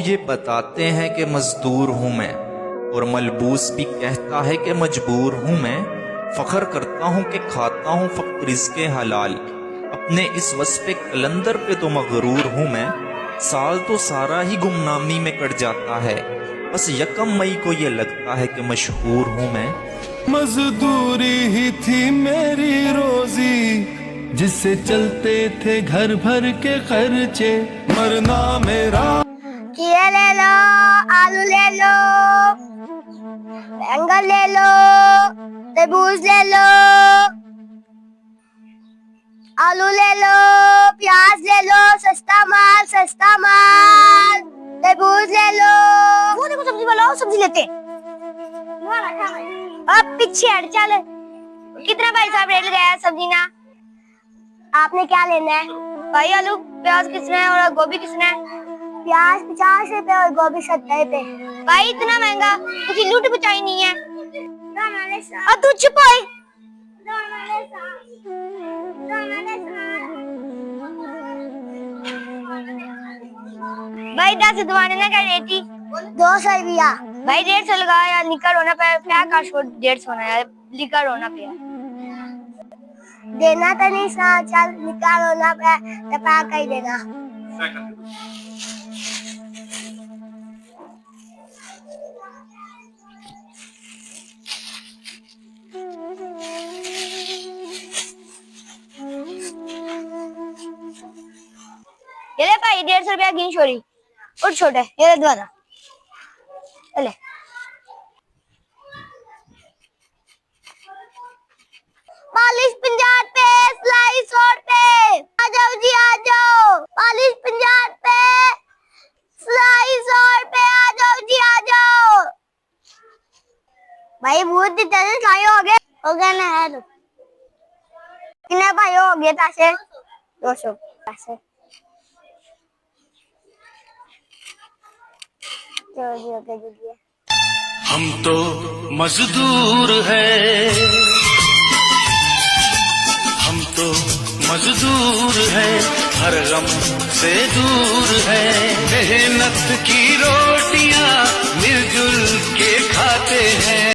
ये बताते हैं कि मजदूर हूँ मैं, और मलबूस भी कहता है कि मजबूर हूँ मैं। फख्र करता हूँ कि खाता हूँ फक्त रिज़्क़े हलाल, अपने इस वस्फ़े कलंदर पे तो मगरूर हूँ मैं। साल तो सारा ही गुमनामी में कट जाता है, बस यकम मई को ये लगता है कि मशहूर हूँ मैं। मजदूरी ही थी मेरी रोजी, जिससे चलते थे घर भर के खर्चे, मरना मेरा। खीरा ले लो, आलू ले लो, बैंगन ले लो, तरबूज ले लो, आलू ले लो, प्याज ले लो, सस्ता माल सस्ता माल। तरबूज ले लो। वो देखो सब्जी वाला, सब्जी लेते। अब पीछे हट चल। कितना भाई साहब रेट लगाया सब्जी ना? आपने क्या लेना है भाई? आलू प्याज किसने है और गोभी किसने है? प्याज 50 रुपए और गोभी 70 रुपए। भाई इतना महंगा, कुछ लूट बचाई नहीं है। अब तू चुप हो। भाई 10 दुआने ना क्या रेटी? 200 रुपया। भाई 150 लगा यार, निकल होना पे क्या का छोड़ 150 ना यार, निकल होना पे देना तो नहीं सा, चल निकाल होना पे टपा कर देना। ये ले भाई 150 रुपया गिन छोड़ी और छोटे ये ले दवा ले। 40-50 पे सिलाई 100 पे। आ जाओ जी आ जाओ। 40-50 पे सिलाई 100 पे। आ जाओ जी आ जाओ। भाई बहुत ही तेरे सिलाई हो गए ना है। कितने भाई हो गए पैसे? 200 पैसे। चलो जी ओके जी। हम तो मजदूर हैं, हम तो मजदूर हैं, हर गम से दूर हैं, मेहनत की रोटियां मिलजुल के खाते हैं।